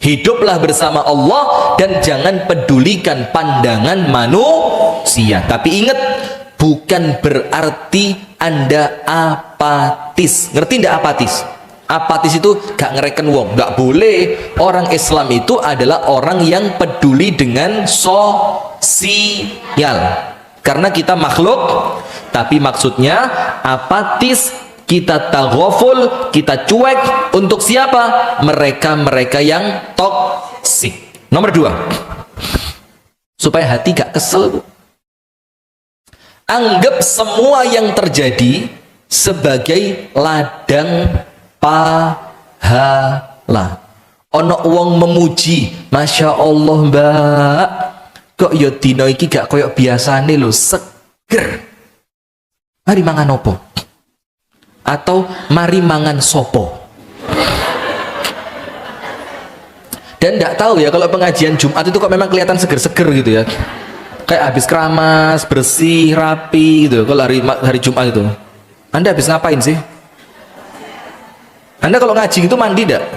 Hiduplah bersama Allah dan jangan pedulikan pandangan manusia. Tapi ingat, bukan berarti Anda apatis. Ngerti ndak apatis? Apatis itu gak ngereken wong, gak boleh. Orang Islam itu adalah orang yang peduli dengan sosial, karena kita makhluk. Tapi maksudnya apatis, kita taghaful, kita cuek untuk siapa? Mereka-mereka yang toksik. Nomor 2, supaya hati gak kesel, anggap semua yang terjadi sebagai ladang pahala. Ono wong memuji, Masya Allah mbak, kok ya dino iki gak koyok biasane lho, seger. Mari mangan opo? Atau mari mangan sopo? Dan tidak tahu ya, kalau pengajian Jumat itu kok memang kelihatan seger-seger gitu ya, kayak habis keramas, bersih, rapi gitu. Kalau hari Jumat itu Anda habis ngapain sih? Anda kalau ngaji itu mandi tidak?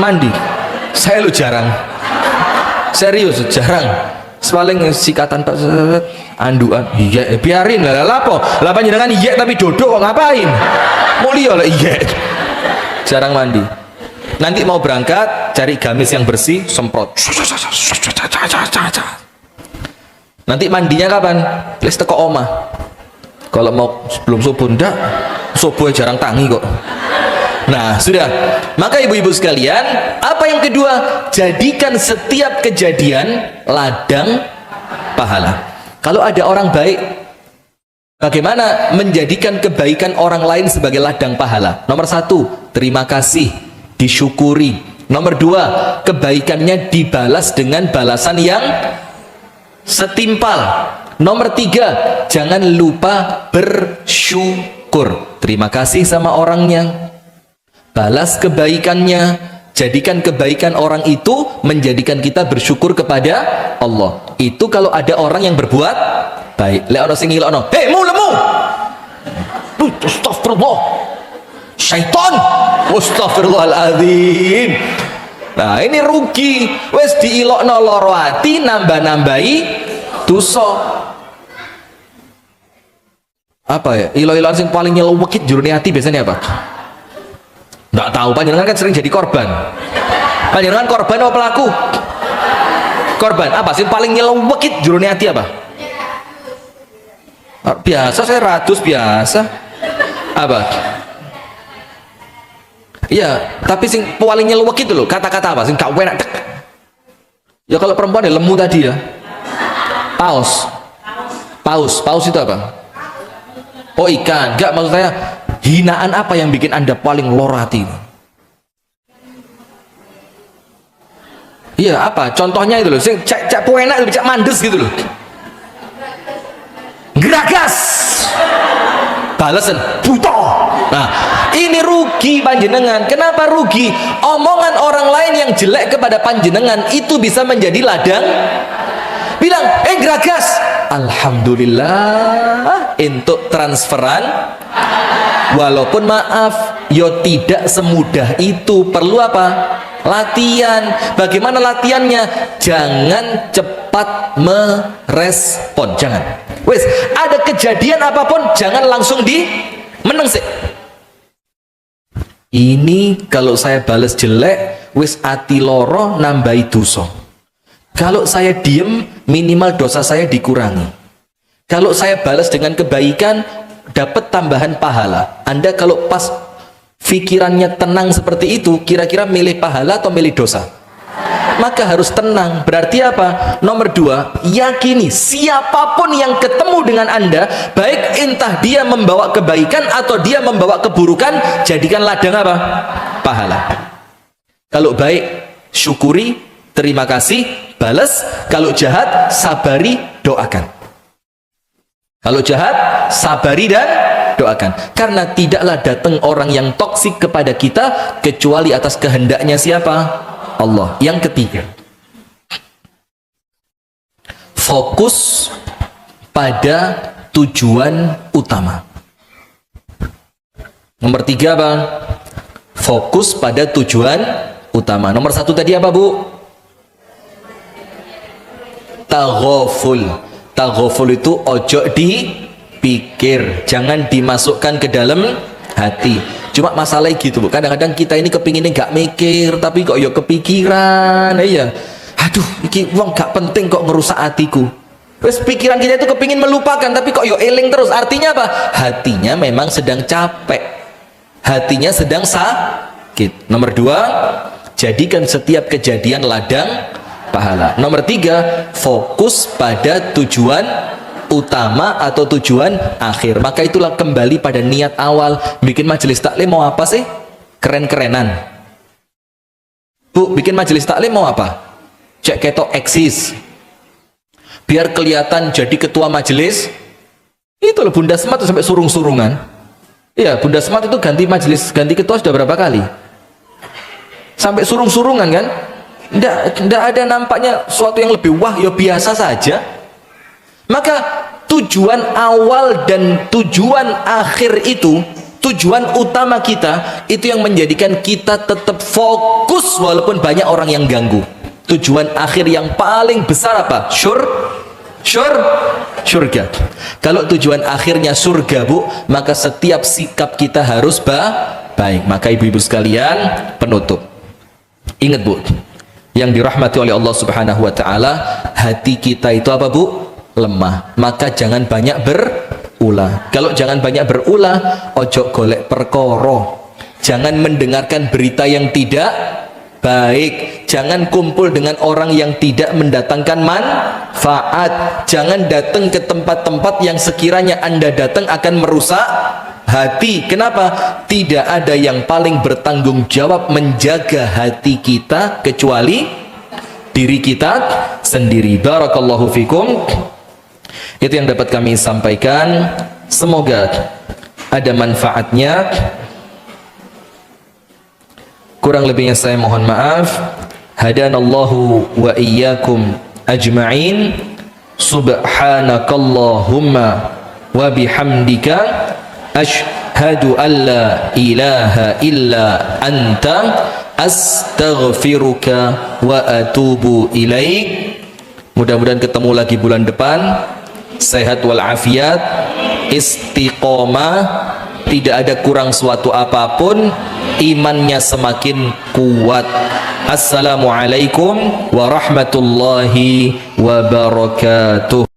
Mandi? Saya lo jarang, serius jarang. Paling sikatan Pak anduan, iya biarin lah, lapo lah panjenengan iya tapi dodok kok ngapain? Mulia lah iya. Jarang mandi. Nanti mau berangkat cari gamis yang bersih, semprot. Nanti mandinya kapan? Please teko omah. Kalau mau sebelum subuh ndak, subuh jarang tangi kok. Nah sudah, maka ibu-ibu sekalian, apa yang kedua? Jadikan setiap kejadian ladang pahala. Kalau ada orang baik, bagaimana menjadikan kebaikan orang lain sebagai ladang pahala? Nomor 1, terima kasih, disyukuri. Nomor 2, kebaikannya dibalas dengan balasan yang setimpal. Nomor 3, jangan lupa bersyukur. Terima kasih sama orangnya, balas kebaikannya, jadikan kebaikan orang itu menjadikan kita bersyukur kepada Allah. Itu kalau ada orang yang berbuat baik. Lek ana sing ngilokno, "Hei, mu lemu." Astagfirullah. Syaitan. Astagfirullahaladzim. Nah, ini rugi. Wes diilokno loro ati, nambah-nambahi dosa. Apa ya? Ilo-iloan sing paling nyelewekit jurune ati biasanya apa? Nggak tahu, panjenengan kan sering jadi korban. Panjenengan korban apa pelaku? Korban. Apa sih paling nyelewekit jurune hati apa? Biasa, saya ratus biasa. Apa? Iya, tapi sing paling nyelewekit itu loh, kata-kata apa? Sing gak enak. Ya kalau perempuan ya lemu tadi ya. Paus. Paus itu apa? Oh ikan. Enggak, maksud saya hinaan apa yang bikin Anda paling lorati? Iya, apa? Contohnya itu loh, cak enak, cak mandes gitu loh. Geragas. Balasan buta. Nah, ini rugi panjenengan. Kenapa rugi? Omongan orang lain yang jelek kepada panjenengan itu bisa menjadi ladang. Bilang, geragas. Alhamdulillah, untuk transferan. Walaupun maaf, yo tidak semudah itu, perlu apa? Latihan. Bagaimana latihannya? Jangan cepat merespon, jangan. Wes, ada kejadian apapun jangan langsung meneng sih. Ini kalau saya balas jelek, wes ati loro nambahi dosa. Kalau saya diem, minimal dosa saya dikurangi. Kalau saya balas dengan kebaikan, dapat tambahan pahala. Anda kalau pas pikirannya tenang seperti itu, kira-kira milih pahala atau milih dosa? maka harus tenang. Berarti apa? Nomor 2, yakini siapapun yang ketemu dengan Anda, baik entah dia membawa kebaikan atau dia membawa keburukan, jadikan ladang apa? Pahala. Kalau baik, syukuri, terima kasih, balas. Kalau jahat, sabari, doakan. Kalau jahat, sabari dan doakan. Karena tidaklah datang orang yang toksik kepada kita kecuali atas kehendaknya siapa? Allah. Yang ketiga, fokus pada tujuan utama. Nomor 3 apa? Fokus pada tujuan utama. Nomor 1 tadi apa, Bu? Taghaful. Taghaful itu ojo dipikir, jangan dimasukkan ke dalam hati. Cuma masalah gitu, Bu. Kadang-kadang kita ini kepinginnya gak mikir, tapi kok ya kepikiran. Iya. Aduh, iki wong gak penting kok ngerusak hatiku. Terus pikiran kita itu kepingin melupakan, tapi kok yo eling terus. Artinya apa? Hatinya memang sedang capek. Hatinya sedang sakit. Nomor 2, jadikan setiap kejadian ladang pahala. Nomor 3, fokus pada tujuan utama atau tujuan akhir. Maka itulah kembali pada niat awal. Bikin majelis taklim mau apa sih? Keren-kerenan. Bu, bikin majelis taklim mau apa? Cek ketok eksis. Biar kelihatan jadi ketua majelis. Itu loh Bunda Smart sampai surung-surungan. Iya, Bunda Smart itu ganti majelis, ganti ketua sudah berapa kali? Sampai surung-surungan kan? Nggak ada nampaknya suatu yang lebih wah, ya biasa saja. Maka tujuan awal dan tujuan akhir itu, tujuan utama kita, itu yang menjadikan kita tetap fokus walaupun banyak orang yang ganggu. Tujuan akhir yang paling besar apa? Surga. Kalau tujuan akhirnya surga, Bu, maka setiap sikap kita harus baik. Maka ibu-ibu sekalian, penutup, ingat, Bu, yang dirahmati oleh Allah Subhanahu wa ta'ala, hati kita itu apa, Bu? Lemah. Maka jangan banyak berulah. Kalau jangan banyak berulah, ojo golek perkoro. Jangan mendengarkan berita yang tidak baik. Jangan kumpul dengan orang yang tidak mendatangkan manfaat. Jangan datang ke tempat-tempat yang sekiranya Anda datang akan merusak hati. Kenapa? Tidak ada yang paling bertanggung jawab menjaga hati kita kecuali diri kita sendiri. Barakallahu fikum. Itu yang dapat kami sampaikan. Semoga ada manfaatnya. Kurang lebihnya saya mohon maaf. Hadanallahu wa iyyakum ajma'in. Subhanakallahumma wa bihamdika asyhadu an la ilaha illa anta astaghfiruka wa atubu ilaik. Mudah-mudahan ketemu lagi bulan depan. Sehat walafiat, istiqomah, tidak ada kurang suatu apapun, imannya semakin kuat. Assalamualaikum warahmatullahi wabarakatuh.